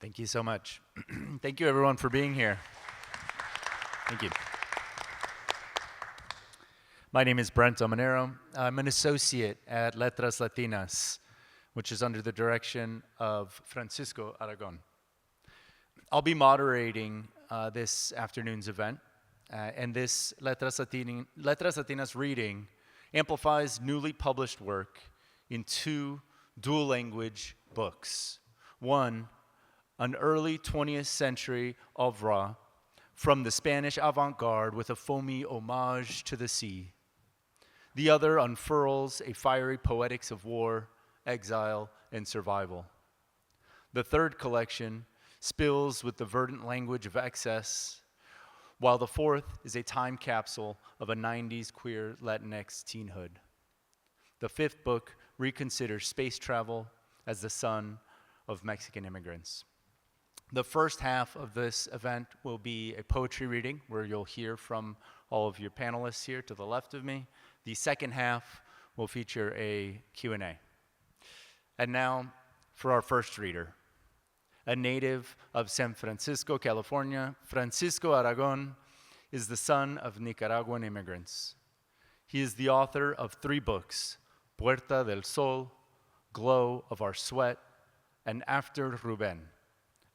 Thank you so much. Thank you, everyone, for being here. Thank you. My name is Brent Ameneyro. I'm an associate at Letras Latinas, which is under the direction of Francisco Aragon. I'll be moderating this afternoon's event, and this Letras Latinas reading amplifies newly published work in two dual-language books. One, an early 20th century oeuvre from the Spanish avant-garde with a foamy homage to the sea. The other unfurls a fiery poetics of war, exile, and survival. The third collection spills with the verdant language of excess, while the fourth is a time capsule of a 90s queer Latinx teenhood. The fifth book reconsiders space travel as the son of Mexican immigrants. The first half of this event will be a poetry reading where you'll hear from all of your panelists here to the left of me. The second half will feature a Q&A. And now for our first reader. A native of San Francisco, California, Francisco Aragon is the son of Nicaraguan immigrants. He is the author of 3 books, Puerta del Sol, Glow of Our Sweat, and After Rubén,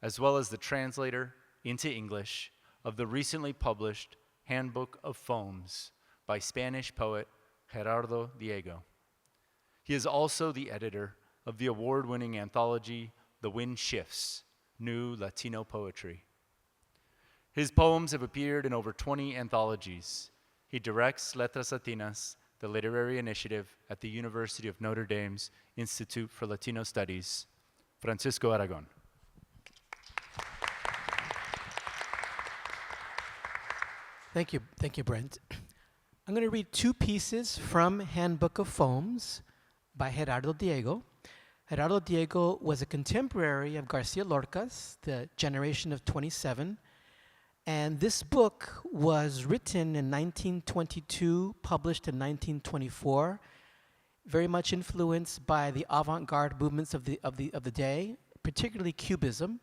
as well as the translator into English of the recently published Handbook of Foams by Spanish poet Gerardo Diego. He is also the editor of the award-winning anthology The Wind Shifts, New Latino Poetry. His poems have appeared in over 20 anthologies. He directs Letras Latinas, the literary initiative at the University of Notre Dame's Institute for Latino Studies. Francisco Aragon. Thank you, Brent. I'm going to read 2 pieces from Handbook of Foams by Gerardo Diego. Gerardo Diego was a contemporary of Garcia Lorca's, the generation of 27, and this book was written in 1922, published in 1924, very much influenced by the avant-garde movements of the day, particularly Cubism.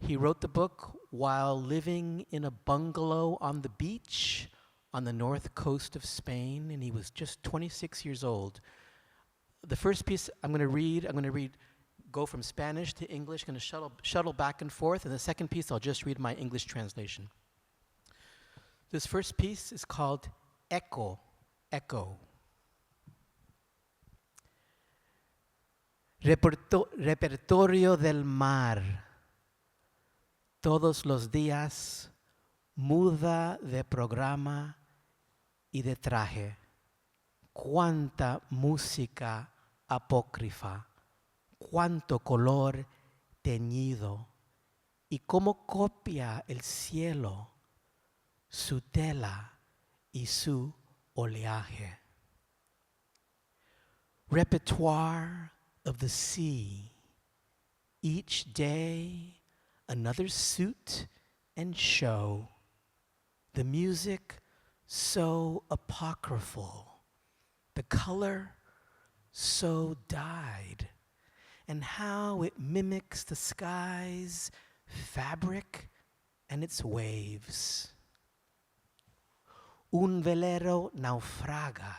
He wrote the book while living in a bungalow on the beach on the north coast of Spain, and he was just 26 years old. The first piece I'm going to read, go from Spanish to English, going to shuttle back and forth, and the second piece I'll just read my English translation. This first piece is called Echo, Echo. Repertorio del mar. Todos los días muda de programa y de traje. Cuánta música apócrifa, cuánto color teñido, y cómo copia el cielo su tela y su oleaje. Repertoire of the sea, each day another suit and show, the music so apocryphal, the color so dyed, and how it mimics the sky's fabric and its waves. Un velero naufraga,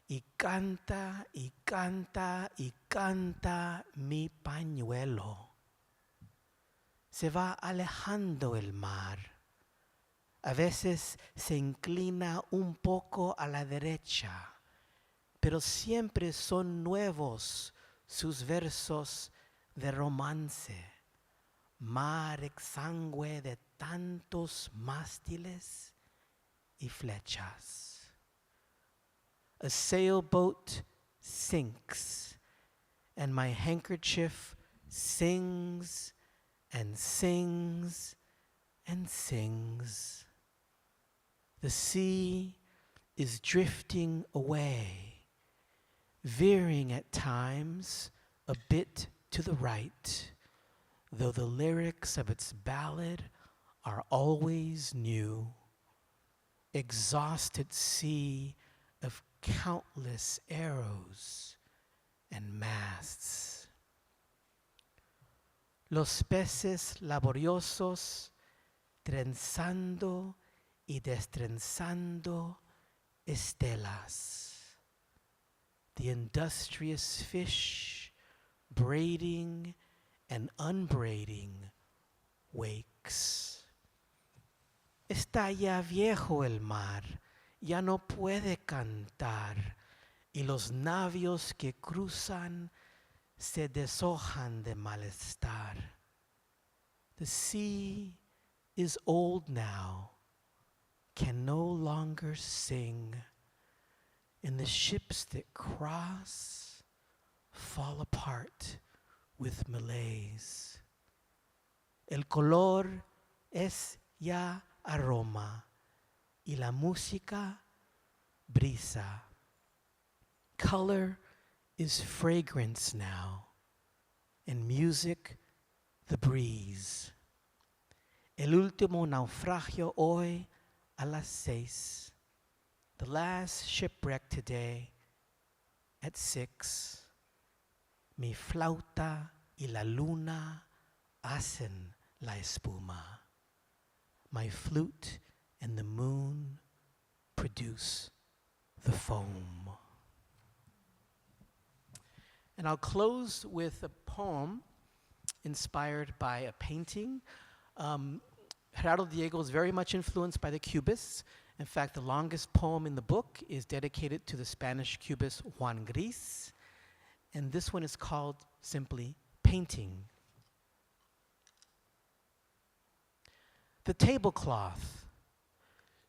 y canta, y canta, y canta mi pañuelo. Se va alejando el mar. A veces se inclina un poco a la derecha, pero siempre son nuevos sus versos de romance. Mar exangüe de tantos mástiles y flechas. A sailboat sinks, and my handkerchief sings and sings and sings. The sea is drifting away, veering at times a bit to the right, though the lyrics of its ballad are always new. Exhausted sea of countless arrows and masts. los peces laboriosos trenzando y destrenzando estelas. The industrious fish braiding and unbraiding wakes. Está ya viejo el mar, ya no puede cantar, y los navios que cruzan se deshojan de malestar. The sea is old now, can no longer sing, and the ships that cross fall apart with malaise. El color es ya aroma, y la música brisa. Color is fragrance now, and music the breeze. El último naufragio hoy a las 6. The last shipwreck today at 6. Mi flauta y la luna hacen la espuma. My flute and the moon produce the foam. And I'll close with a poem inspired by a painting. Gerardo Diego is very much influenced by the Cubists. In fact, the longest poem in the book is dedicated to the Spanish Cubist Juan Gris. And this one is called simply Painting. The tablecloth,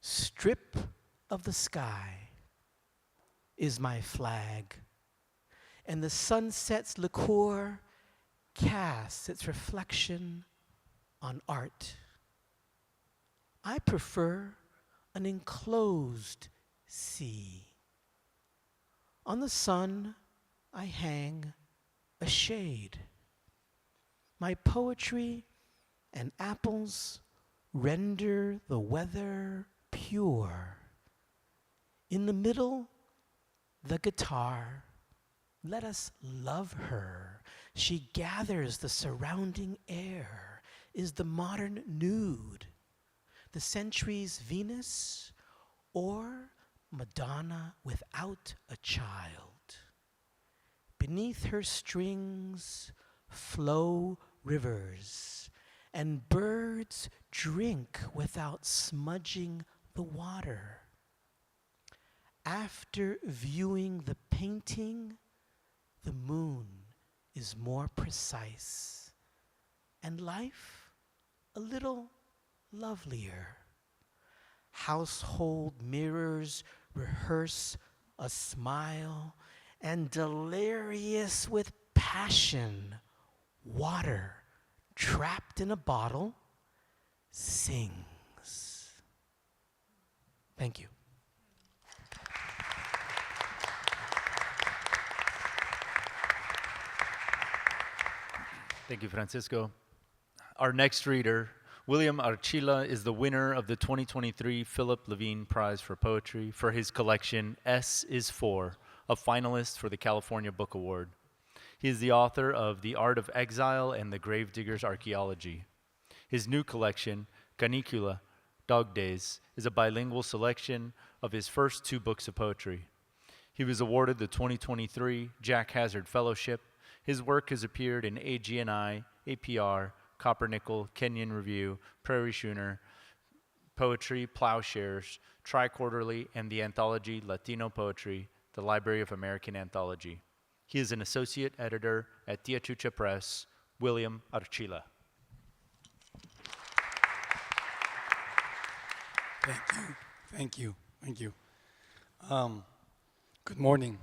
strip of the sky, is my flag. And the sunset's liqueur casts its reflection on art. I prefer an enclosed sea. On the sun, I hang a shade. My poetry and apples render the weather pure. In the middle, the guitar. Let us love her. She gathers the surrounding air, is the modern nude, the century's Venus, or Madonna without a child. Beneath her strings flow rivers, and birds drink without smudging the water. After viewing the painting, the moon is more precise, and life a little lovelier. Household mirrors rehearse a smile, and delirious with passion, water trapped in a bottle sings. Thank you. Thank you, Francisco. Our next reader, William Archila, is the winner of the 2023 Philip Levine Prize for Poetry for his collection S is For, a finalist for the California Book Award. He is the author of The Art of Exile and The Gravedigger's Archaeology. His new collection, Canicula, Dog Days, is a bilingual selection of his first 2 books of poetry. He was awarded the 2023 Jack Hazard Fellowship. His work has appeared in AGNI, APR, Coppernickel, Kenyon Review, Prairie Schooner, Poetry, Plowshares, Tri-Quarterly, and the anthology Latino Poetry, the Library of American Anthology. He is an associate editor at Tia Chucha Press. William Archila. Thank you. Good morning,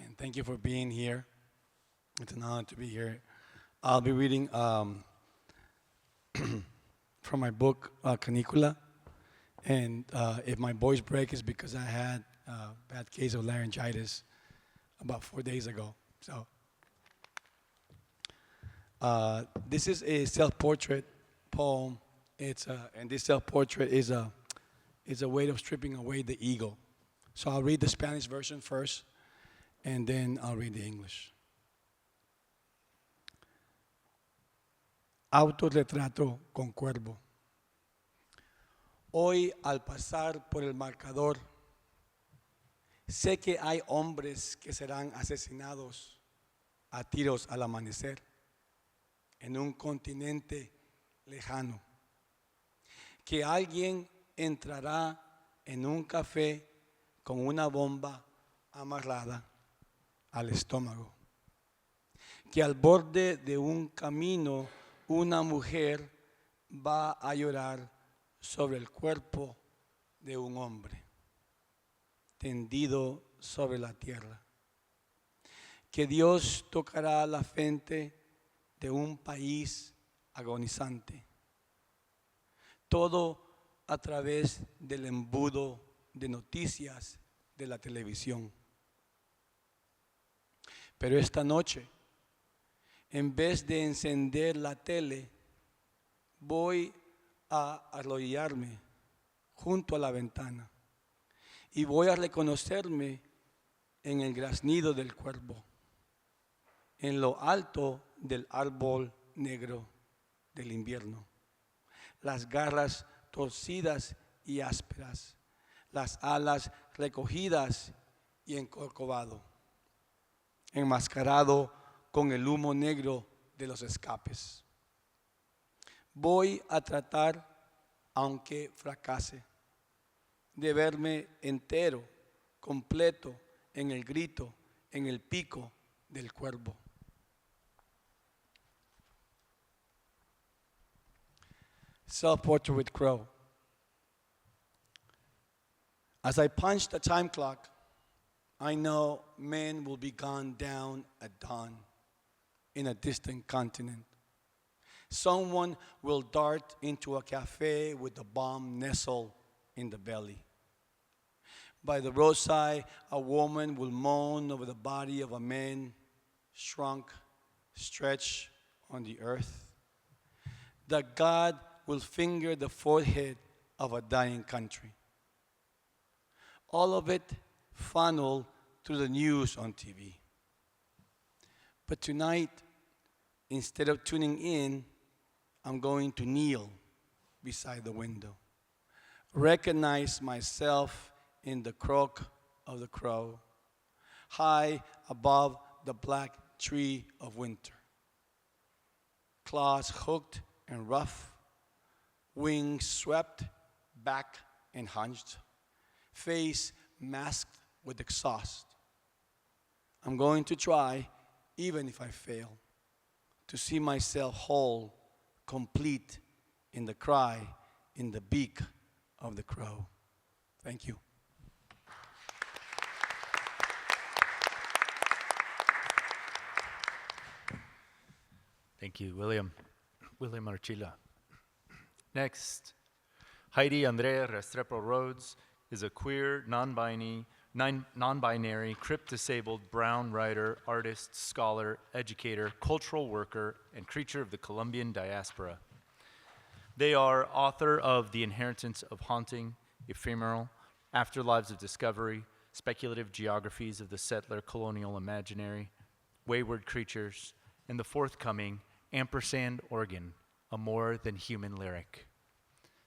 and thank you for being here. It's an honor to be here. I'll be reading from my book, Canicula, and if my voice breaks, it's because I had a bad case of laryngitis about 4 days ago. So this is a self-portrait poem. And this self-portrait is a way of stripping away the ego. So I'll read the Spanish version first, and then I'll read the English. Autorretrato con cuervo. Hoy, al pasar por el marcador, sé que hay hombres que serán asesinados a tiros al amanecer en un continente lejano. Que alguien entrará en un café con una bomba amarrada al estómago. Que al borde de un camino una mujer va a llorar sobre el cuerpo de un hombre tendido sobre la tierra. Que Dios tocará la frente de un país agonizante. Todo a través del embudo de noticias de la televisión. Pero esta noche, en vez de encender la tele, voy a arrodillarme junto a la ventana y voy a reconocerme en el graznido del cuervo, en lo alto del árbol negro del invierno, las garras torcidas y ásperas, las alas recogidas y encorcovado, enmascarado con el humo negro de los escapes. Voy a tratar, aunque fracase, de verme entero, completo, en el grito, en el pico del cuervo. Self-portrait with crow. As I punch the time clock, I know men will be gone down at dawn in a distant continent. Someone will dart into a cafe with a bomb nestled in the belly. By the roadside, a woman will moan over the body of a man shrunk, stretched on the earth. The God will finger the forehead of a dying country. All of it funneled through the news on TV. But tonight, instead of tuning in, I'm going to kneel beside the window. Recognize myself in the croak of the crow, high above the black tree of winter. Claws hooked and rough, wings swept back and hunched, face masked with exhaust. I'm going to try, even if I fail, to see myself whole, complete in the cry, in the beak of the crow. Thank you. Thank you, William. William Archila. Next, Heidi Andrea Restrepo Rhodes is a queer, non-binary, crypt-disabled brown writer, artist, scholar, educator, cultural worker, and creature of the Colombian diaspora. They are author of The Inheritance of Haunting, Ephemeral, Afterlives of Discovery, Speculative Geographies of the Settler Colonial Imaginary, Wayward Creatures, and the forthcoming Ampersand Organ, a more than human lyric.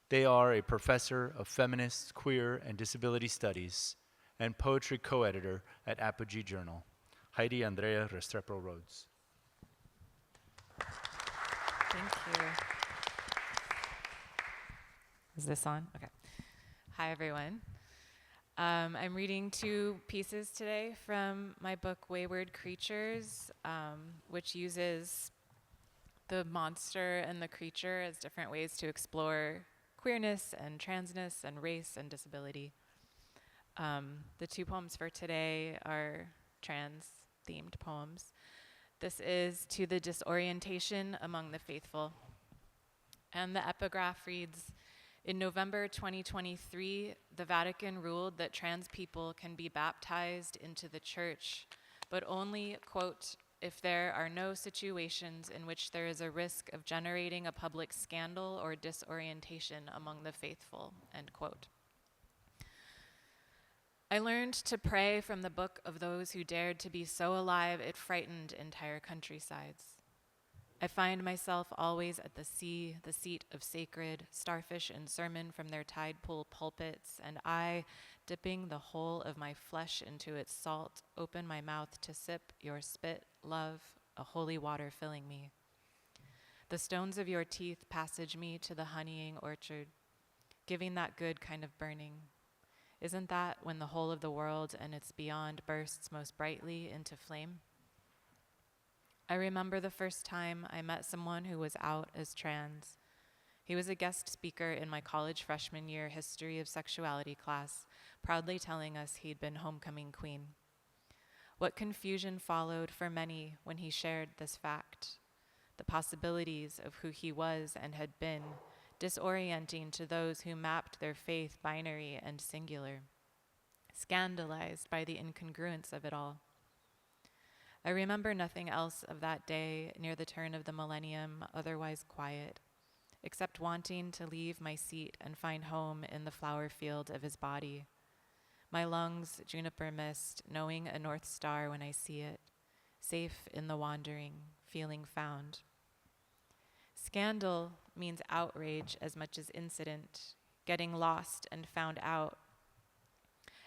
They are a professor of feminist, queer, and disability studies and poetry co-editor at Apogee Journal. Heidi Andrea Restrepo Rhodes. Thank you. Is this on? Okay. Hi, everyone. I'm reading two pieces today from my book, Wayward Creatures, which uses the monster and the creature as different ways to explore queerness and transness and race and disability. The two poems for today are trans-themed poems. This is To the Disorientation Among the Faithful. And the epigraph reads, in November 2023, the Vatican ruled that trans people can be baptized into the church, but only, quote, if there are no situations in which there is a risk of generating a public scandal or disorientation among the faithful, end quote. I learned to pray from the book of those who dared to be so alive it frightened entire countrysides. I find myself always at the sea, the seat of sacred, starfish in sermon from their tide pool pulpits, and I, dipping the whole of my flesh into its salt, open my mouth to sip your spit, love, a holy water filling me. The stones of your teeth passage me to the honeying orchard, giving that good kind of burning. Isn't that when the whole of the world and its beyond bursts most brightly into flame? I remember the first time I met someone who was out as trans. He was a guest speaker in my college freshman year history of sexuality class, proudly telling us he'd been homecoming queen. What confusion followed for many when he shared this fact, the possibilities of who he was and had been, disorienting to those who mapped their faith binary and singular, scandalized by the incongruence of it all. I remember nothing else of that day near the turn of the millennium, otherwise quiet, except wanting to leave my seat and find home in the flower field of his body. My lungs juniper mist, knowing a north star when I see it, safe in the wandering, feeling found. Scandal means outrage as much as incident, getting lost and found out.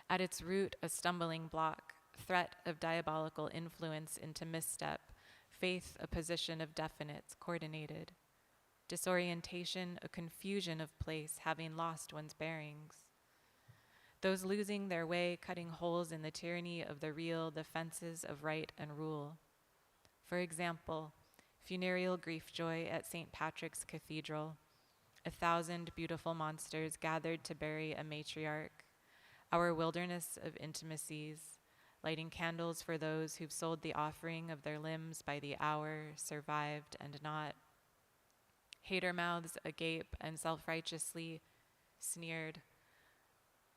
At its root, a stumbling block, threat of diabolical influence into misstep, faith a position of definites, coordinated, disorientation a confusion of place, having lost one's bearings. Those losing their way, cutting holes in the tyranny of the real, the fences of right and rule. For example, funereal grief joy at St. Patrick's Cathedral, 1,000 beautiful monsters gathered to bury a matriarch, our wilderness of intimacies, lighting candles for those who've sold the offering of their limbs by the hour, survived and not. Hater mouths agape and self-righteously sneered.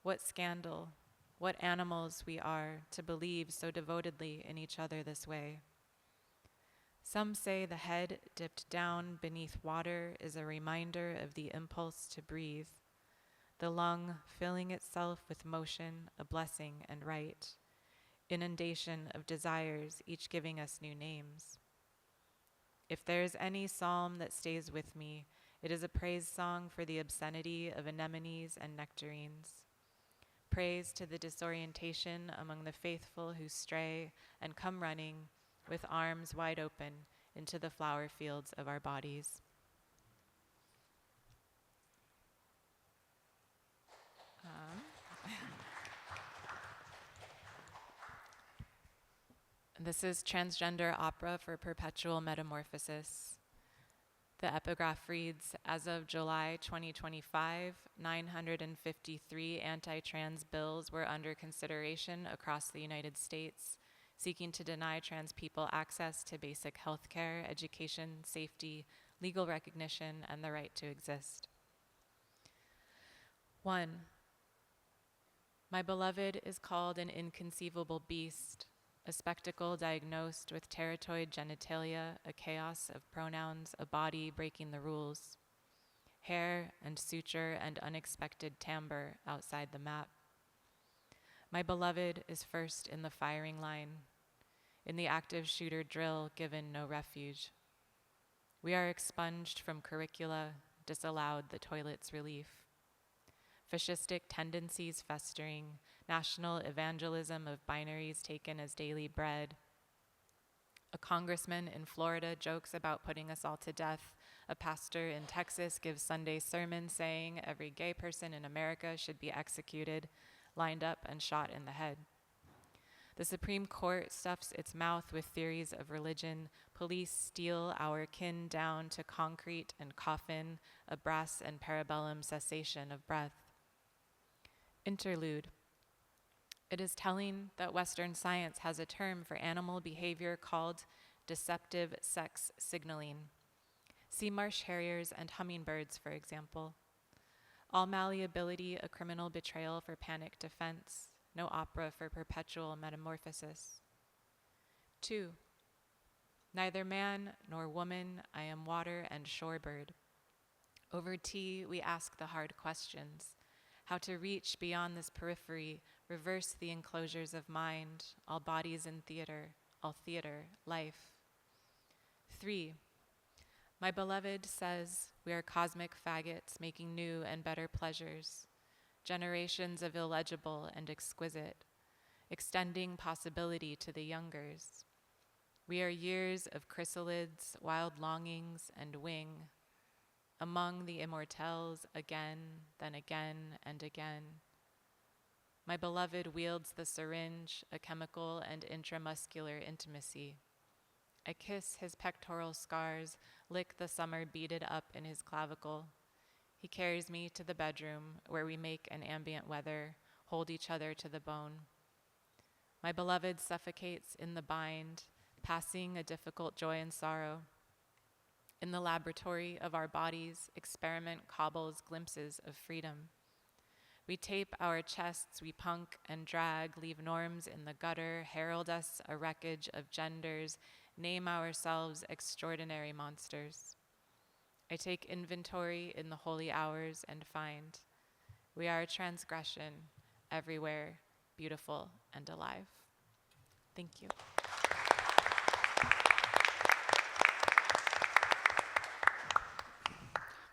What scandal, what animals we are to believe so devotedly in each other this way. Some say the head dipped down beneath water is a reminder of the impulse to breathe, the lung filling itself with motion, a blessing and right, inundation of desires, each giving us new names. If there is any psalm that stays with me, it is a praise song for the obscenity of anemones and nectarines. Praise to the disorientation among the faithful who stray and come running with arms wide open into the flower fields of our bodies. This is Transgender Opera for Perpetual Metamorphosis. The epigraph reads, as of July 2025, 953 anti-trans bills were under consideration across the United States, seeking to deny trans people access to basic health care, education, safety, legal recognition, and the right to exist. 1. My beloved is called an inconceivable beast, a spectacle diagnosed with teratoid genitalia, a chaos of pronouns, a body breaking the rules, hair and suture and unexpected timbre outside the map. My beloved is first in the firing line, in the active shooter drill given no refuge. We are expunged from curricula, disallowed the toilet's relief. Fascistic tendencies festering, national evangelism of binaries taken as daily bread. A congressman in Florida jokes about putting us all to death. A pastor in Texas gives Sunday sermon saying every gay person in America should be executed, lined up and shot in the head. The Supreme Court stuffs its mouth with theories of religion. Police steal our kin down to concrete and coffin, a brass and parabellum cessation of breath. Interlude. It is telling that Western science has a term for animal behavior called deceptive sex signaling. See marsh harriers and hummingbirds, for example. All malleability a criminal betrayal for panic defense. No opera for perpetual metamorphosis. 2. Neither man nor woman, I am water and shorebird. Over tea, we ask the hard questions. How to reach beyond this periphery, reverse the enclosures of mind, all bodies in theater, all theater, life. 3. My beloved says we are cosmic faggots making new and better pleasures, generations of illegible and exquisite, extending possibility to the youngers. We are years of chrysalids, wild longings, and wing, among the immortelles again, then again, and again. My beloved wields the syringe, a chemical and intramuscular intimacy. I kiss his pectoral scars, lick the summer beaded up in his clavicle. He carries me to the bedroom where we make an ambient weather, hold each other to the bone. My beloved suffocates in the bind, passing a difficult joy and sorrow. In the laboratory of our bodies, experiment cobbles glimpses of freedom. We tape our chests, we punk and drag, leave norms in the gutter, herald us a wreckage of genders, name ourselves extraordinary monsters. I take inventory in the holy hours and find we are a transgression, everywhere, beautiful and alive. Thank you.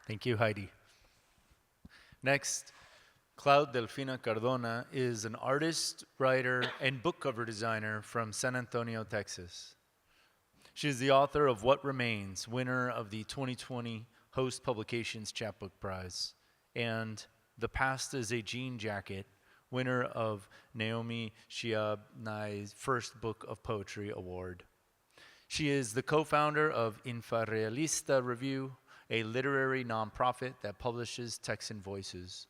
Thank you, Heidi. Next, Delfina Cardona is an artist, writer, and book cover designer from San Antonio, Texas. She is the author of What Remains, winner of the 2020 Host Publications Chapbook Prize, and The Past is a Jean Jacket, winner of Naomi Shihab-Nai's First Book of Poetry Award. She is the co-founder of Inforealista Review, a literary nonprofit that publishes Texan Voices.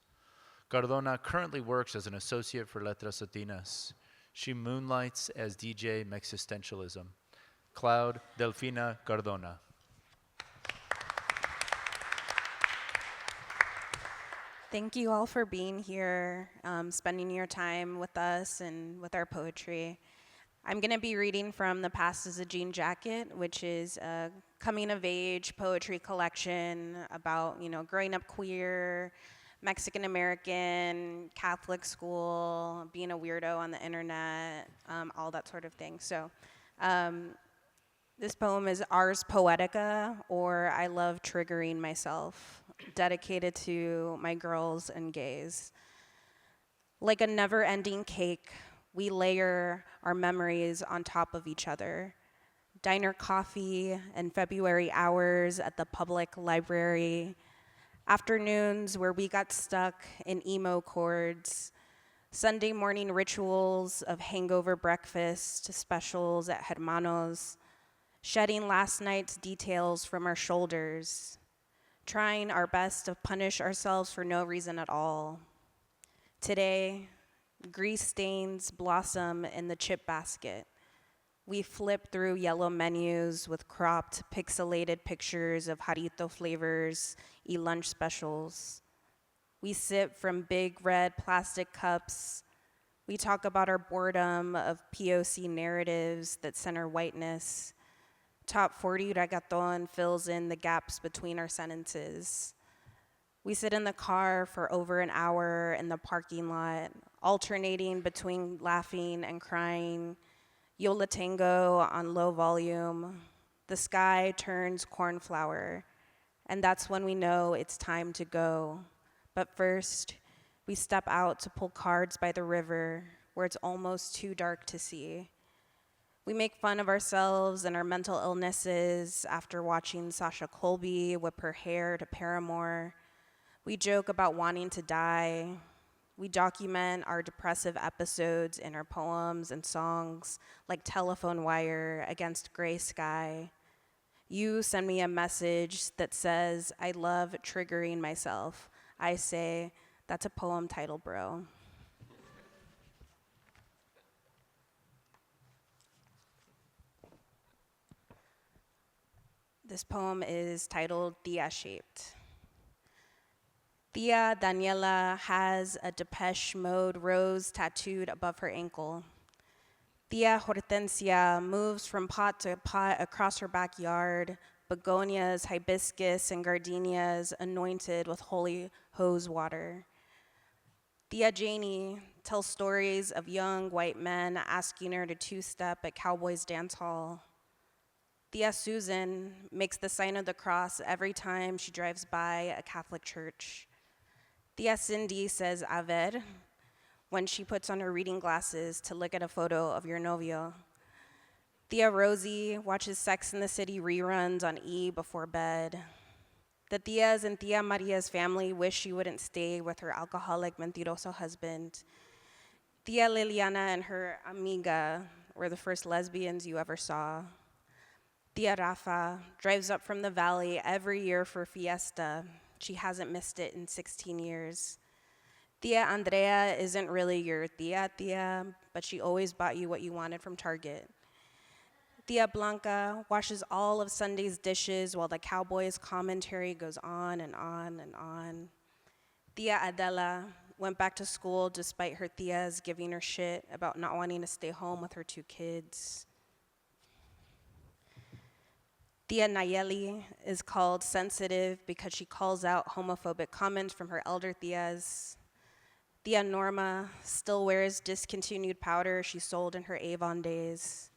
Cardona currently works as an associate for Letras Latinas. She moonlights as DJ Mexistentialism. Delfina Cardona. Thank you all for being here, spending your time with us and with our poetry. I'm going to be reading from The Past is a Jean Jacket, which is a coming-of-age poetry collection about, growing up queer, Mexican-American, Catholic school, being a weirdo on the internet, all that sort of thing. So this poem is Ars Poetica, or I Love Triggering Myself, dedicated to my girls and gays. Like a never-ending cake, we layer our memories on top of each other. Diner coffee and February hours at the public library, afternoons where we got stuck in emo chords, Sunday morning rituals of hangover breakfast, specials at Hermanos, shedding last night's details from our shoulders, trying our best to punish ourselves for no reason at all. Today, grease stains blossom in the chip basket. We flip through yellow menus with cropped, pixelated pictures of jarrito flavors, lunch specials. We sip from big red plastic cups. We talk about our boredom of POC narratives that center whiteness. Top 40 reggaeton fills in the gaps between our sentences. We sit in the car for over an hour in the parking lot, alternating between laughing and crying. Yola Tango on low volume. The sky turns cornflower, and that's when we know it's time to go. But first, we step out to pull cards by the river where it's almost too dark to see. We make fun of ourselves and our mental illnesses after watching Sasha Colby whip her hair to Paramore. We joke about wanting to die. We document our depressive episodes in our poems and songs like Telephone Wire against Gray Sky. You send me a message that says, I love triggering myself. I say, that's a poem title, bro. This poem is titled Tia Shaped. Tia Daniela has a Depeche Mode rose tattooed above her ankle. Tia Hortensia moves from pot to pot across her backyard, begonias, hibiscus, and gardenias anointed with holy hose water. Tia Janie tells stories of young white men asking her to two-step at Cowboys Dance Hall. Tia Susan makes the sign of the cross every time she drives by a Catholic church. Tia Cindy says a ver when she puts on her reading glasses to look at a photo of your novio. Tia Rosie watches Sex and the City reruns on E before bed. The Tias and Tia Maria's family wish she wouldn't stay with her alcoholic mentiroso husband. Tia Liliana and her amiga were the first lesbians you ever saw. Tia Rafa drives up from the valley every year for fiesta. She hasn't missed it in 16 years. Tia Andrea isn't really your tia, but she always bought you what you wanted from Target. Tia Blanca washes all of Sunday's dishes while the Cowboys commentary goes on and on and on. Tia Adela went back to school despite her tias giving her shit about not wanting to stay home with her 2 kids. Tia Nayeli is called sensitive because she calls out homophobic comments from her elder tias. Tia Norma still wears discontinued powder she sold in her Avon days.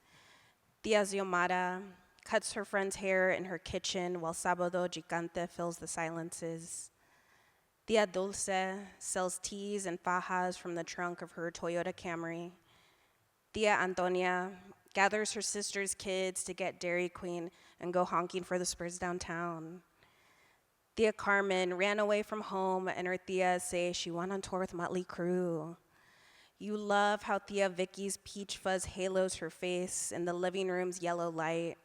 Tia Xiomara cuts her friend's hair in her kitchen while Sábado Gigante fills the silences. Tia Dulce sells teas and fajas from the trunk of her Toyota Camry. Tia Antonia gathers her sister's kids to get Dairy Queen and go honking for the Spurs downtown. Tia Carmen ran away from home and her tias say she went on tour with Motley Crue. You love how Tia Vicky's peach fuzz halos her face in the living room's yellow light.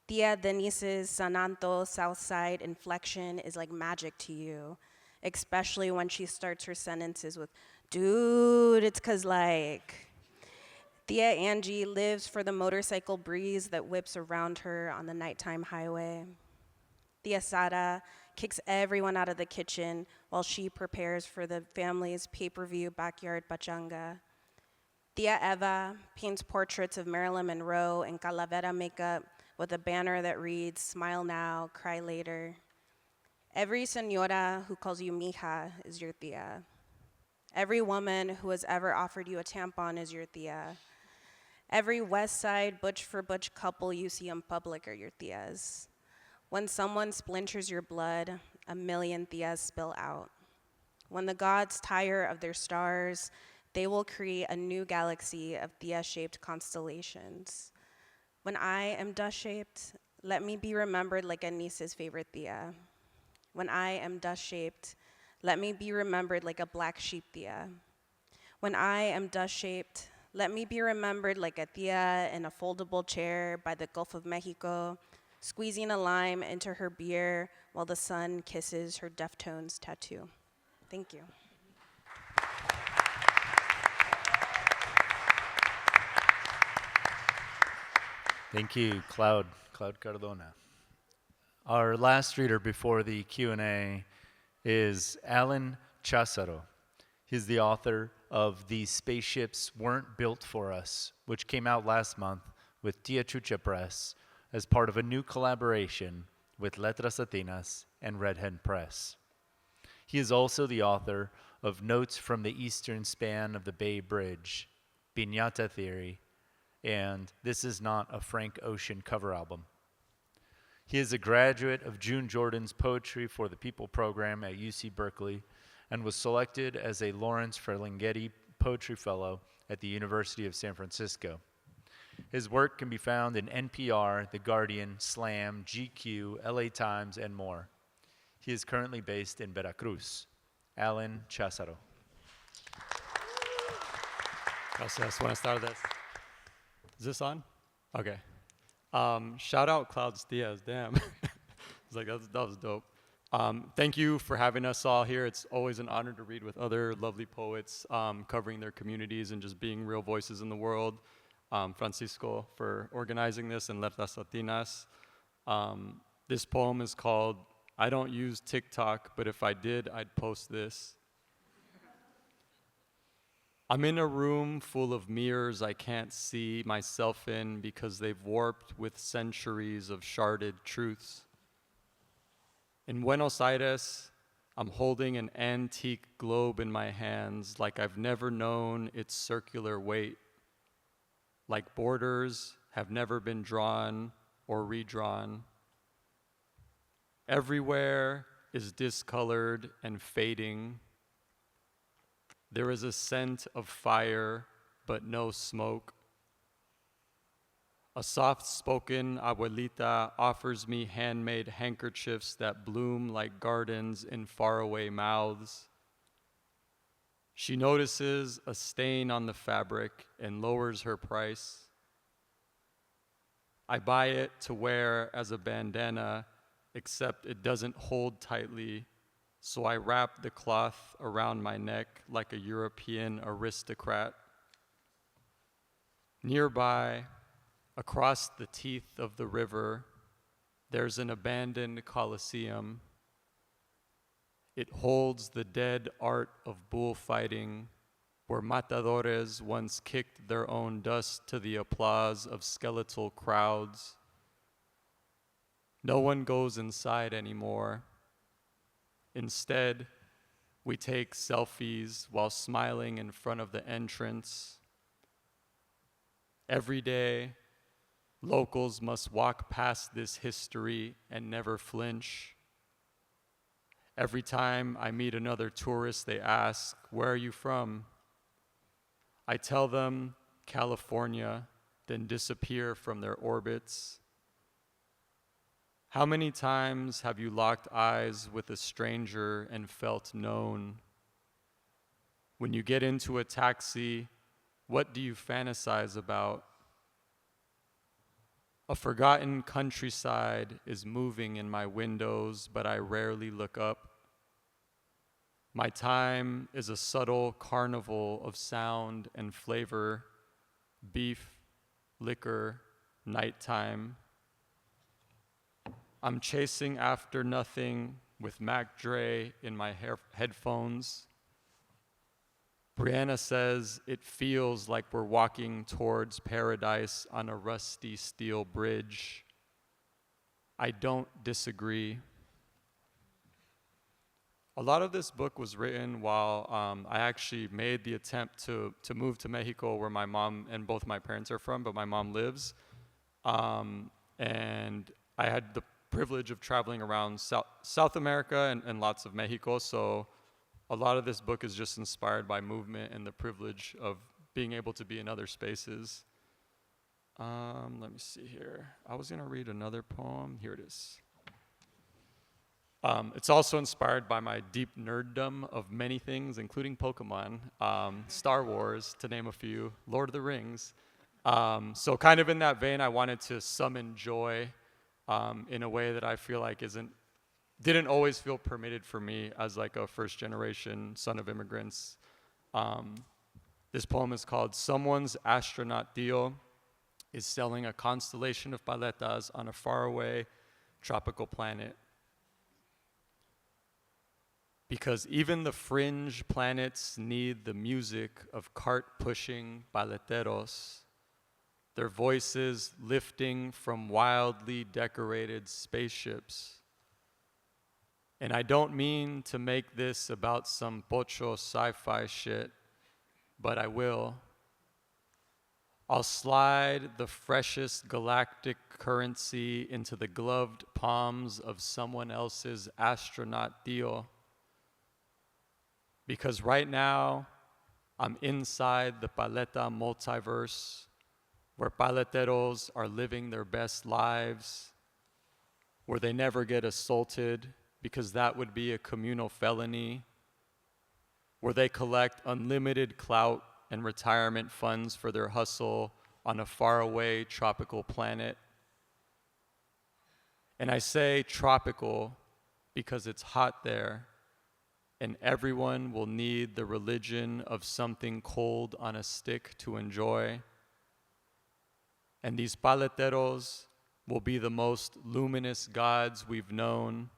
Tia Denise's Sananto Southside inflection is like magic to you, especially when she starts her sentences with, dude, it's 'cause like. Tia Angie lives for the motorcycle breeze that whips around her on the nighttime highway. Tia Sara kicks everyone out of the kitchen while she prepares for the family's pay-per-view backyard pachanga. Tia Eva paints portraits of Marilyn Monroe in calavera makeup with a banner that reads, smile now, cry later. Every señora who calls you mija is your tia. Every woman who has ever offered you a tampon is your tia. Every West Side butch for butch couple you see in public are your tias. When someone splinters your blood, 1,000,000 tias spill out. When the gods tire of their stars, they will create a new galaxy of tia-shaped constellations. When I am dust-shaped, let me be remembered like Anice's favorite tia. When I am dust-shaped, let me be remembered like a black sheep tia. When I am dust-shaped, let me be remembered like a tia in a foldable chair by the Gulf of Mexico, squeezing a lime into her beer while the sun kisses her Deftones tattoo. Thank you. Thank you, Cloud Cardona. Our last reader before the Q&A is Alan Chazaro. He's the author of The Spaceships Weren't Built for Us, which came out last month with Tia Chucha Press as part of a new collaboration with Letras Latinas and Red Hen Press. He is also the author of Notes from the Eastern Span of the Bay Bridge, Piñata Theory, and This Is Not a Frank Ocean cover album. He is a graduate of June Jordan's Poetry for the People program at UC Berkeley and was selected as a Lawrence Ferlinghetti Poetry Fellow at the University of San Francisco. His work can be found in NPR, The Guardian, Slam, GQ, LA Times, and more. He is currently based in Veracruz. Alan Chazaro. Gracias, buenas tardes. Is this on? Okay. Shout out Cloud's Diaz, damn. It's like, that was dope. Thank you for having us all here. It's always an honor to read with other lovely poets covering their communities and just being real voices in the world. Francisco for organizing this, and Letras Latinas. This poem is called, I Don't Use TikTok, but if I did, I'd post this. I'm in a room full of mirrors I can't see myself in because they've warped with centuries of sharded truths. In Buenos Aires, I'm holding an antique globe in my hands like I've never known its circular weight. Like borders have never been drawn or redrawn. Everywhere is discolored and fading. There is a scent of fire, but no smoke. A soft-spoken abuelita offers me handmade handkerchiefs that bloom like gardens in faraway mouths. She notices a stain on the fabric and lowers her price. I buy it to wear as a bandana, except it doesn't hold tightly, so I wrap the cloth around my neck like a European aristocrat. Nearby, across the teeth of the river, there's an abandoned coliseum. It holds the dead art of bullfighting, where matadores once kicked their own dust to the applause of skeletal crowds. No one goes inside anymore. Instead, we take selfies while smiling in front of the entrance. Every day, locals must walk past this history and never flinch. Every time I meet another tourist, they ask, "Where are you from?" I tell them, "California," then disappear from their orbits. How many times have you locked eyes with a stranger and felt known? When you get into a taxi, what do you fantasize about? A forgotten countryside is moving in my windows, but I rarely look up. My time is a subtle carnival of sound and flavor, beef, liquor, nighttime. I'm chasing after nothing with Mac Dre in my headphones. Brianna says it feels like we're walking towards paradise on a rusty steel bridge. I don't disagree. A lot of this book was written while I actually made the attempt to move to Mexico, where my mom and both my parents are from, but my mom lives. And I had the privilege of traveling around South America and lots of Mexico, so a lot of this book is just inspired by movement and the privilege of being able to be in other spaces. Let me see here. I was gonna read another poem. Here it is. It's also inspired by my deep nerddom of many things, including Pokemon, Star Wars, to name a few, Lord of the Rings. So kind of in that vein, I wanted to summon joy in a way that I feel like didn't always feel permitted for me as like a first generation son of immigrants. This poem is called "Someone's Astronaut Tío is Selling a Constellation of Paletas on a Faraway Tropical Planet. Because even the fringe planets need the music of cart-pushing paleteros, their voices lifting from wildly decorated spaceships. And I don't mean to make this about some pocho sci-fi shit, but I will. I'll slide the freshest galactic currency into the gloved palms of someone else's astronaut tío. Because right now, I'm inside the paleta multiverse, where paleteros are living their best lives, where they never get assaulted, because that would be a communal felony, where they collect unlimited clout and retirement funds for their hustle on a faraway tropical planet. And I say tropical because it's hot there, and everyone will need the religion of something cold on a stick to enjoy. And these paleteros will be the most luminous gods we've known.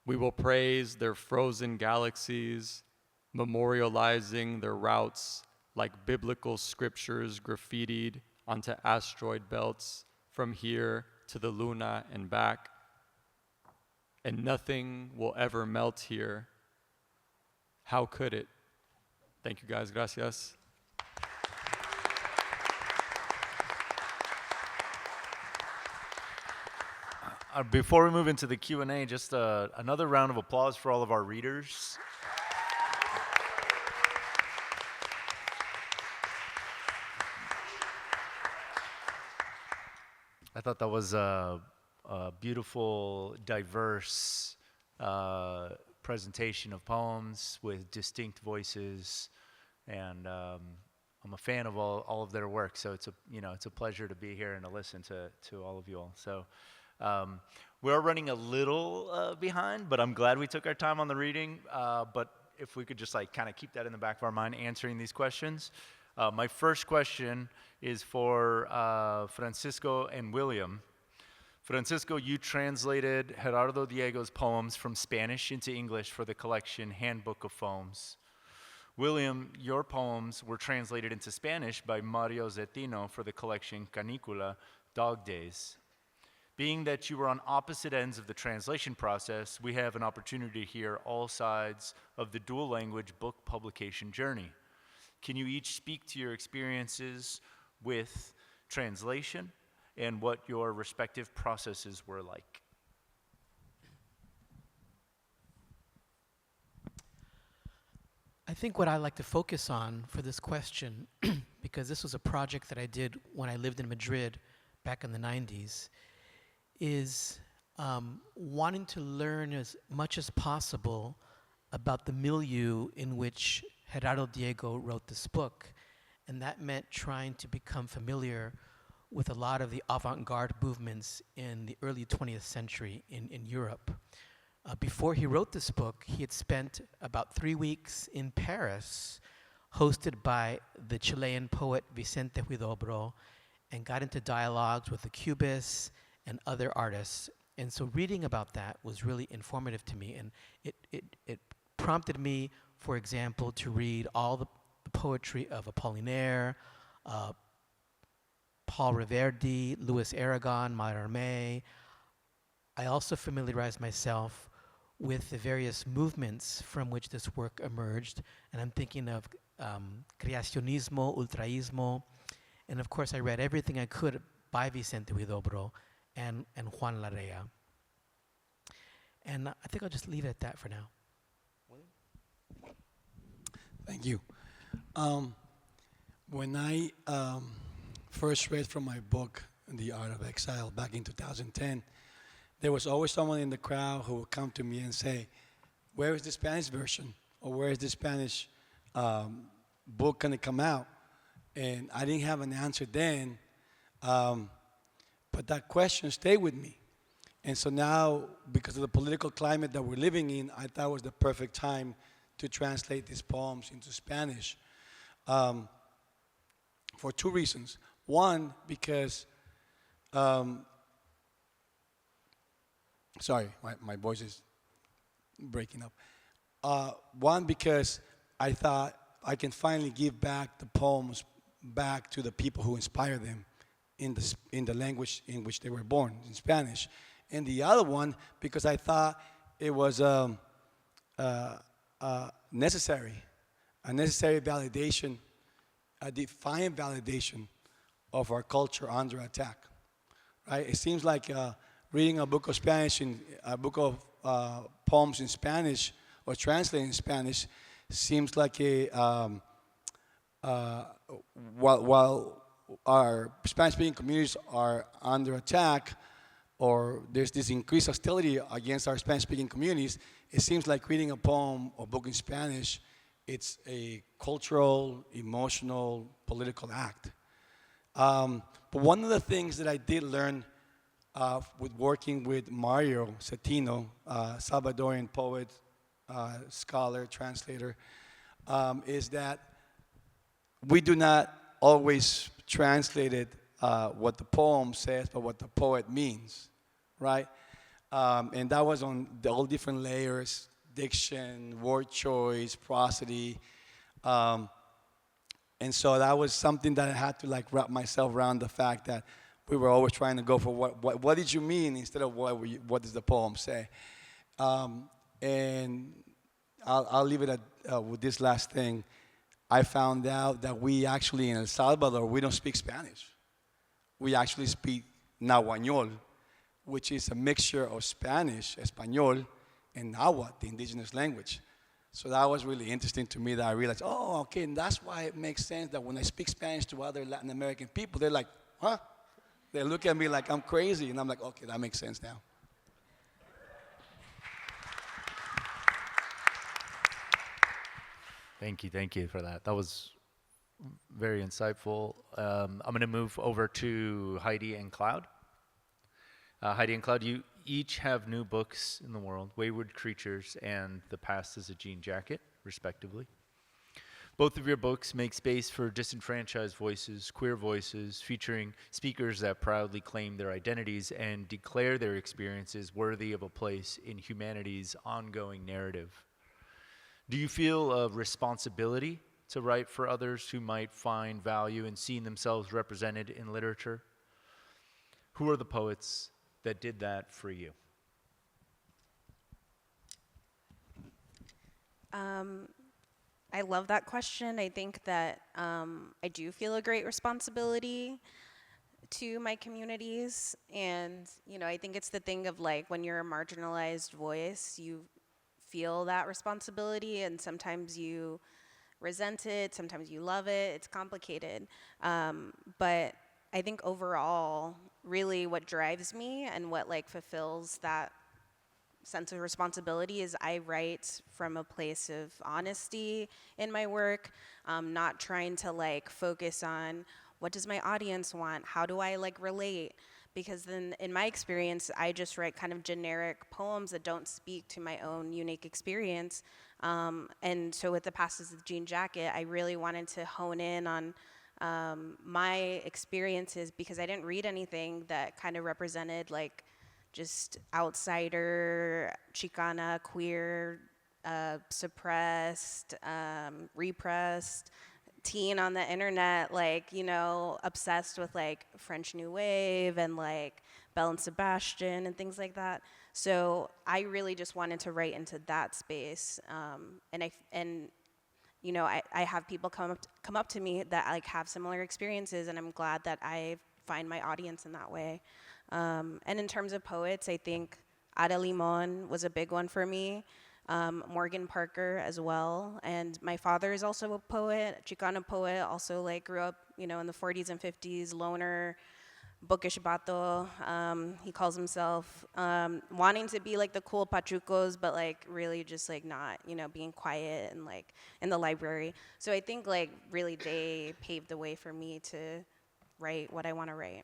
We will praise their frozen galaxies, memorializing their routes like biblical scriptures graffitied onto asteroid belts from here to the Luna and back. And nothing will ever melt here. How could it? Thank you guys, gracias. Before we move into the Q&A, just another round of applause for all of our readers. I thought that was a beautiful, diverse presentation of poems with distinct voices, and I'm a fan of all of their work. So it's a pleasure to be here and to listen to all of you all. So we're running a little behind, but I'm glad we took our time on the reading. But if we could just kind of keep that in the back of our mind, answering these questions. My first question is for Francisco and William. Francisco, you translated Gerardo Diego's poems from Spanish into English for the collection Handbook of Poems. William, your poems were translated into Spanish by Mario Zetino for the collection Canicula, Dog Days. Being that you were on opposite ends of the translation process, we have an opportunity to hear all sides of the dual language book publication journey. Can you each speak to your experiences with translation and what your respective processes were like? I think what I like to focus on for this question, because this was a project that I did when I lived in Madrid back in the 90s, is wanting to learn as much as possible about the milieu in which Gerardo Diego wrote this book. And that meant trying to become familiar with a lot of the avant-garde movements in the early 20th century in Europe. Before he wrote this book, he had spent about 3 weeks in Paris, hosted by the Chilean poet Vicente Huidobro, and got into dialogues with the Cubists and other artists. And so reading about that was really informative to me, and it prompted me, for example, to read all the poetry of Apollinaire, Paul Revere, Louis Aragon, Mallarmé. I also familiarized myself with the various movements from which this work emerged, and I'm thinking of creacionismo, ultraísmo, and of course I read everything I could by Vicente Huidobro and Juan Larrea. And I think I'll just leave it at that for now. Thank you. When I first read from my book, The Art of Exile, back in 2010, there was always someone in the crowd who would come to me and say, where is the Spanish version? Or where is the Spanish book going to come out? And I didn't have an answer then, but that question stayed with me. And so now, because of the political climate that we're living in, I thought it was the perfect time to translate these poems into Spanish for two reasons. One, because, sorry, my voice is breaking up. One, because I thought I can finally give back the poems back to the people who inspired them in the language in which they were born, in Spanish. And the other one, because I thought it was necessary, a necessary validation, a defiant validation of our culture under attack, right? It seems like reading a book of Spanish, a book of poems in Spanish, or translating in Spanish, seems like while our Spanish-speaking communities are under attack, or there's this increased hostility against our Spanish-speaking communities, it seems like reading a poem or book in Spanish, it's a cultural, emotional, political act. But one of the things that I did learn with working with Mario Zetino, Salvadorian poet, scholar, translator, is that we do not always translate it what the poem says, but what the poet means, right? And that was on all different layers, diction, word choice, prosody. And so that was something that I had to wrap myself around, the fact that we were always trying to go for what did you mean instead of what does the poem say. And I'll leave it at with this last thing. I found out that we actually in El Salvador, we don't speak Spanish. We actually speak Nahuañol, which is a mixture of Spanish, Español, and Nahuatl, the indigenous language. So that was really interesting to me that I realized, oh, okay, and that's why it makes sense that when I speak Spanish to other Latin American people, they're like, huh? They look at me like I'm crazy, and I'm like, okay, that makes sense now. Thank you for that. That was very insightful. I'm going to move over to Heidi and Cloud. Heidi and Cloud, you each have new books in the world, Wayward Creatures and The Past is a Jean Jacket, respectively. Both of your books make space for disenfranchised voices, queer voices, featuring speakers that proudly claim their identities and declare their experiences worthy of a place in humanity's ongoing narrative. Do you feel a responsibility to write for others who might find value in seeing themselves represented in literature? Who are the poets that did that for you? I love that question. I think that I do feel a great responsibility to my communities. And, you know, I think it's the thing of like when you're a marginalized voice, you feel that responsibility, and sometimes you resent it, sometimes you love it. It's complicated. But I think overall, really what drives me and what like fulfills that sense of responsibility is I write from a place of honesty in my work, not trying to like focus on what does my audience want, how do I like relate, because then in my experience I just write kind of generic poems that don't speak to my own unique experience, and so with The Past is a Jean Jacket, I really wanted to hone in on my experiences, because I didn't read anything that kind of represented like just outsider, Chicana, queer, suppressed, repressed, teen on the internet, like, you know, obsessed with like French New Wave and like Belle and Sebastian and things like that. So I really just wanted to write into that space, and you know, I have people come up to me that like have similar experiences, and I'm glad that I find my audience in that way. And in terms of poets, I think Ada Limon was a big one for me, Morgan Parker as well. And my father is also a poet, Chicano poet, also like grew up, you know, in the 40s and 50s, loner, bookish vato. He calls himself wanting to be like the cool pachucos, but like really just like not, you know, being quiet and like in the library. So I think like really they paved the way for me to write what I want to write.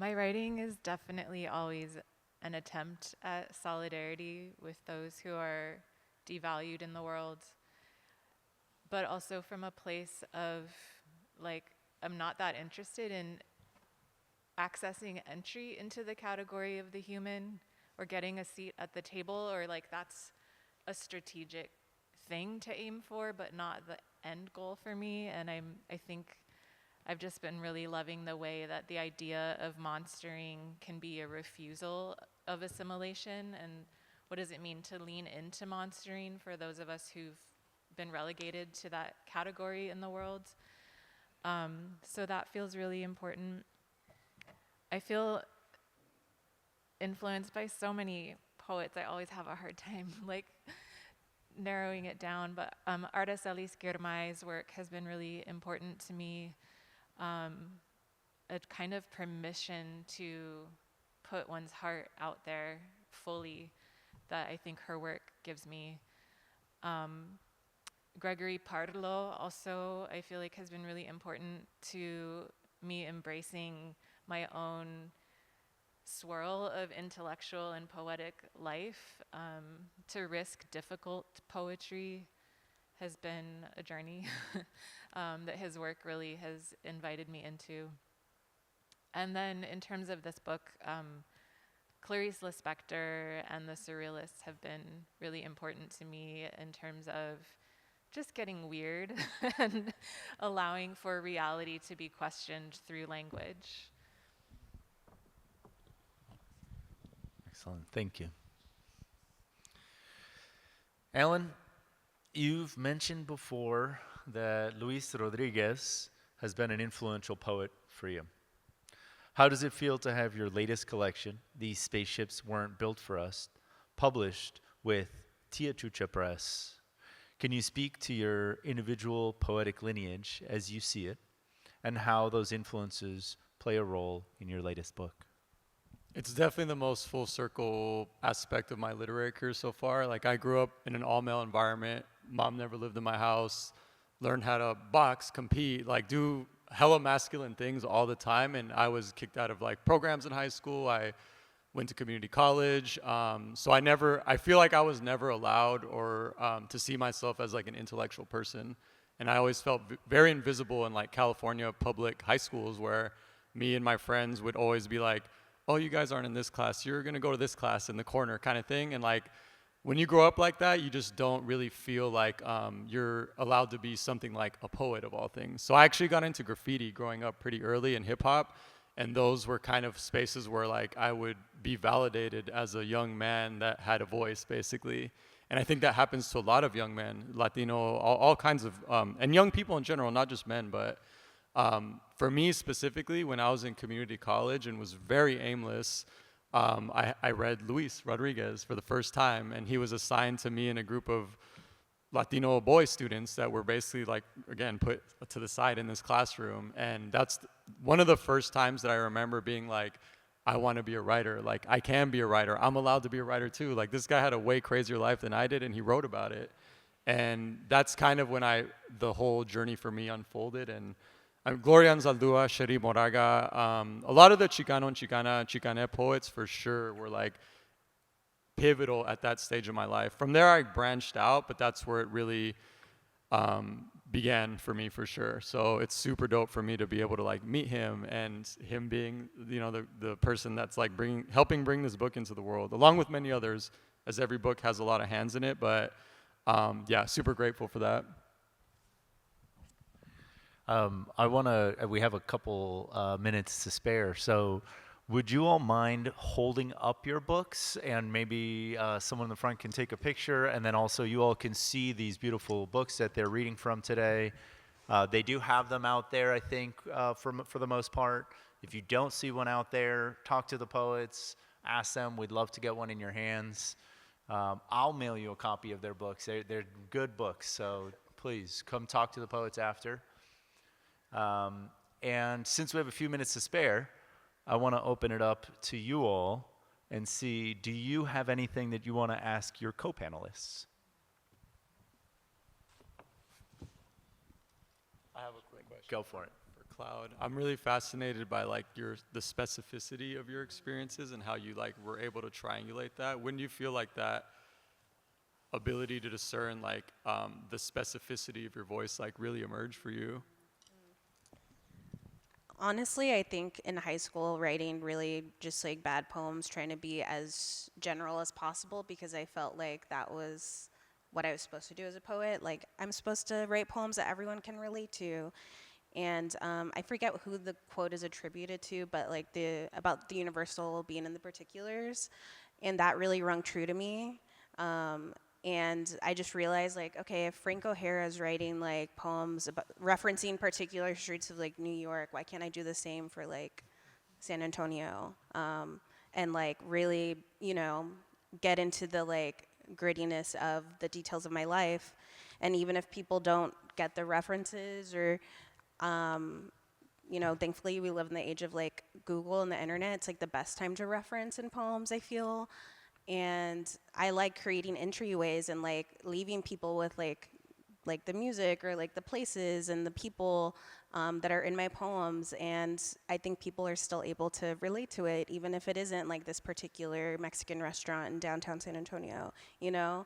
My writing is definitely always an attempt at solidarity with those who are devalued in the world, but also from a place of like, I'm not that interested in accessing entry into the category of the human or getting a seat at the table, or like that's a strategic thing to aim for, but not the end goal for me. And I think I've just been really loving the way that the idea of monstering can be a refusal of assimilation. And what does it mean to lean into monstering for those of us who've been relegated to that category in the world? So that feels really important. I feel influenced by so many poets. I always have a hard time like narrowing it down, but Araceli Girmay's work has been really important to me. A kind of permission to put one's heart out there fully that I think her work gives me. Gregory Parlo also, I feel like, has been really important to me embracing my own swirl of intellectual and poetic life. To risk difficult poetry has been a journey that his work really has invited me into. And then in terms of this book, Clarice Lispector and the Surrealists have been really important to me in terms of just getting weird and allowing for reality to be questioned through language. Excellent, thank you. Alan, you've mentioned before that Luis Rodriguez has been an influential poet for you. How does it feel to have your latest collection, These Spaceships Weren't Built for Us, published with Tia Chucha Press? Can you speak to your individual poetic lineage as you see it, and how those influences play a role in your latest book? It's definitely the most full circle aspect of my literary career so far. Like, I grew up in an all male environment. Mom never lived in my house. Learned how to box, compete, like do hella masculine things all the time. And I was kicked out of like programs in high school. I went to community college. So I feel like I was never allowed or to see myself as like an intellectual person. And I always felt very invisible in like California public high schools, where me and my friends would always be like, oh, you guys aren't in this class, you're gonna go to this class in the corner kind of thing. And like, when you grow up like that, you just don't really feel like you're allowed to be something like a poet of all things. So I actually got into graffiti growing up pretty early in hip hop. And those were kind of spaces where like I would be validated as a young man that had a voice, basically. And I think that happens to a lot of young men, Latino, all kinds of, and young people in general, not just men. But for me specifically, when I was in community college and was very aimless, I read Luis Rodriguez for the first time, and he was assigned to me in a group of Latino boy students that were basically like, again, put to the side in this classroom. And that's one of the first times that I remember being like, I want to be a writer. Like, I can be a writer. I'm allowed to be a writer too. Like, this guy had a way crazier life than I did, and he wrote about it. And that's kind of when the whole journey for me unfolded. And Gloria Anzaldúa, Sheri Moraga, a lot of the Chicano and Chicane poets for sure were like pivotal at that stage of my life. From there, I branched out, but that's where it really began for me for sure. So it's super dope for me to be able to like meet him, and him being, you know, the person that's like helping bring this book into the world, along with many others, as every book has a lot of hands in it. But yeah, super grateful for that. We have a couple minutes to spare, so would you all mind holding up your books, and maybe someone in the front can take a picture, and then also you all can see these beautiful books that they're reading from today. They do have them out there, I think, for the most part. If you don't see one out there, talk to the poets, ask them. We'd love to get one in your hands. I'll mail you a copy of their books. They're good books, so please come talk to the poets after. And since we have a few minutes to spare, I want to open it up to you all and see, do you have anything that you want to ask your co-panelists? I have a quick question. Go for it. For Cloud, I'm really fascinated by like the specificity of your experiences and how you like were able to triangulate that. When do you feel like that ability to discern like the specificity of your voice like really emerged for you? Honestly, I think in high school, writing really just like bad poems, trying to be as general as possible, because I felt like that was what I was supposed to do as a poet. Like, I'm supposed to write poems that everyone can relate to. And I forget who the quote is attributed to, but like about the universal being in the particulars. And that really rung true to me. And I just realized, like, okay, if Frank O'Hara is writing like poems about referencing particular streets of like New York, why can't I do the same for like San Antonio? And like really, you know, get into the like grittiness of the details of my life. And even if people don't get the references, or you know, thankfully we live in the age of like Google and the internet. It's like the best time to reference in poems, I feel. And I like creating entryways and like leaving people with like the music or like the places and the people that are in my poems. And I think people are still able to relate to it, even if it isn't like this particular Mexican restaurant in downtown San Antonio, you know?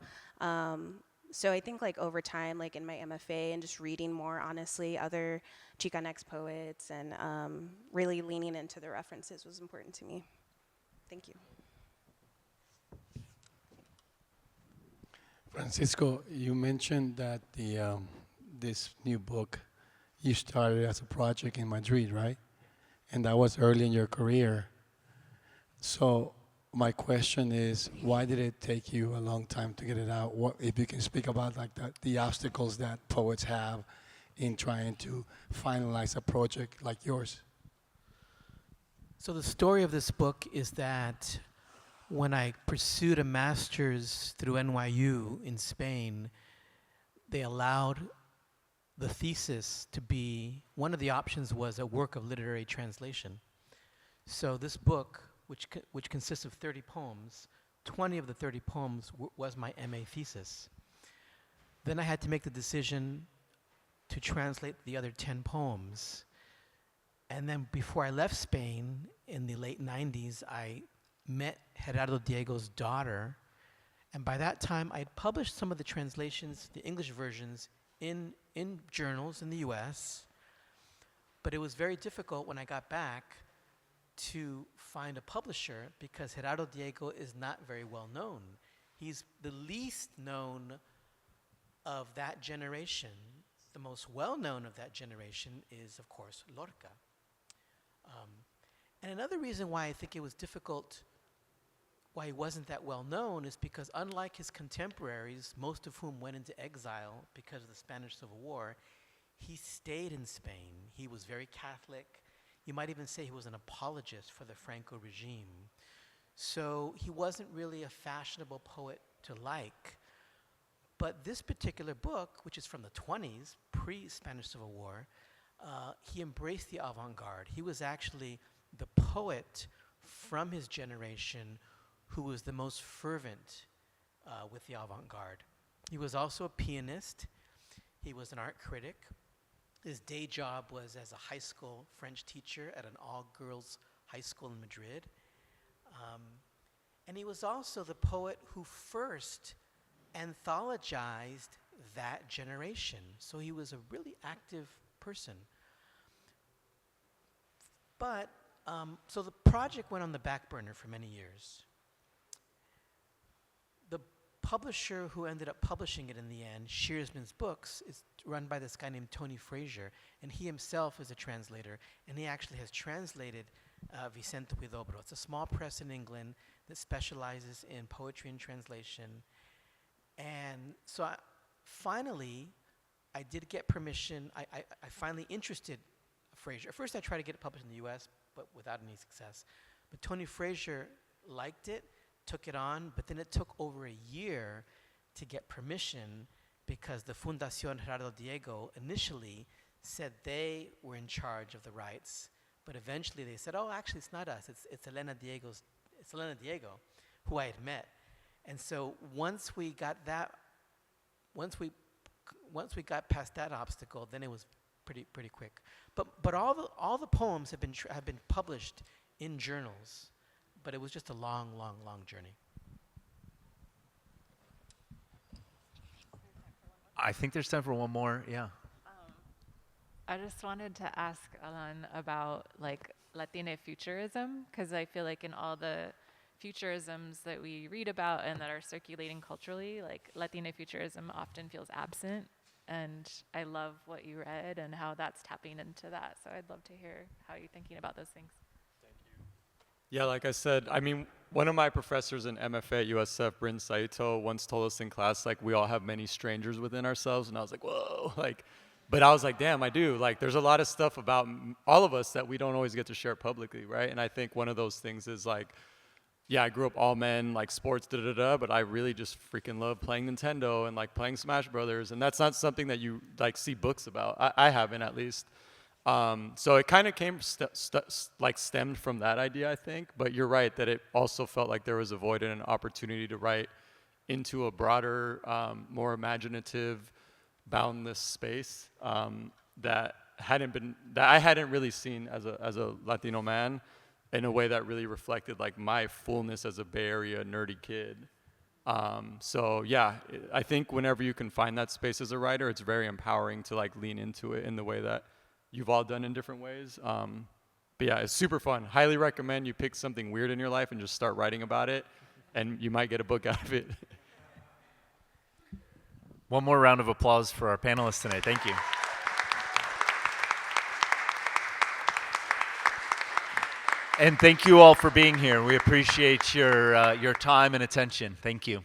So I think like over time, like in my MFA and just reading more, honestly, other Chicanx poets and really leaning into the references was important to me. Thank you. Francisco, you mentioned that this new book you started as a project in Madrid, right? And that was early in your career. So my question is, why did it take you a long time to get it out? What, if you can speak about like the obstacles that poets have in trying to finalize a project like yours? So the story of this book is that when I pursued a master's through NYU in Spain, they allowed the thesis to be, one of the options was a work of literary translation. So this book, which consists of 30 poems, 20 of the 30 poems was my MA thesis. Then I had to make the decision to translate the other 10 poems. And then before I left Spain in the late 90s, I met Gerardo Diego's daughter. And by that time, I had published some of the translations, the English versions, in journals in the US. But it was very difficult when I got back to find a publisher because Gerardo Diego is not very well known. He's the least known of that generation. The most well-known of that generation is, of course, Lorca. And another reason why I think it was difficult, why he wasn't that well known, is because unlike his contemporaries, most of whom went into exile because of the Spanish Civil War, he stayed in Spain. He was very Catholic. You might even say he was an apologist for the Franco regime. So he wasn't really a fashionable poet to like. But this particular book, which is from the 20s, pre-Spanish Civil War, he embraced the avant-garde. He was actually the poet from his generation who was the most fervent with the avant-garde. He was also a pianist. He was an art critic. His day job was as a high school French teacher at an all-girls high school in Madrid. And he was also the poet who first anthologized that generation. So he was a really active person. But, so the project went on the back burner for many years. The publisher who ended up publishing it in the end, Shearsman's Books, is run by this guy named Tony Frazier, and he himself is a translator, and he actually has translated Vicente Huidobro. It's a small press in England that specializes in poetry and translation. And so finally, I did get permission. I finally interested Frazier. At first I tried to get it published in the US, but without any success. But Tony Frazier liked it, took it on, but then it took over a year to get permission because the Fundación Gerardo Diego initially said they were in charge of the rights, but eventually they said, oh, actually it's not us, it's Elena Diego, who I had met. And so once we got past that obstacle, then it was pretty quick. But all the poems have been published in journals, but it was just a long journey. I think there's time for one more. Yeah. I just wanted to ask Alan about like Latina futurism, because I feel like in all the futurisms that we read about and that are circulating culturally, like Latina futurism often feels absent. And I love what you read and how that's tapping into that. So I'd love to hear how you're thinking about those things. Thank you. Yeah, like I said, I mean, one of my professors in MFA at USF, Brent Saito, once told us in class, like, we all have many strangers within ourselves. And I was like, whoa, like, but I was like, damn, I do. Like, there's a lot of stuff about all of us that we don't always get to share publicly, right? And I think one of those things is like, yeah, I grew up all men, like sports, but I really just freaking love playing Nintendo and like playing Smash Brothers. And that's not something that you like see books about. I haven't, at least. So it kind of stemmed from that idea, I think. But you're right that it also felt like there was a void and an opportunity to write into a broader, more imaginative, boundless space that I hadn't really seen as a Latino man, in a way that really reflected like my fullness as a Bay Area nerdy kid. So yeah, I think whenever you can find that space as a writer, it's very empowering to like lean into it in the way that you've all done in different ways. But yeah, it's super fun. Highly recommend you pick something weird in your life and just start writing about it, and you might get a book out of it. One more round of applause for our panelists tonight. Thank you. And thank you all for being here. We appreciate your time and attention. Thank you.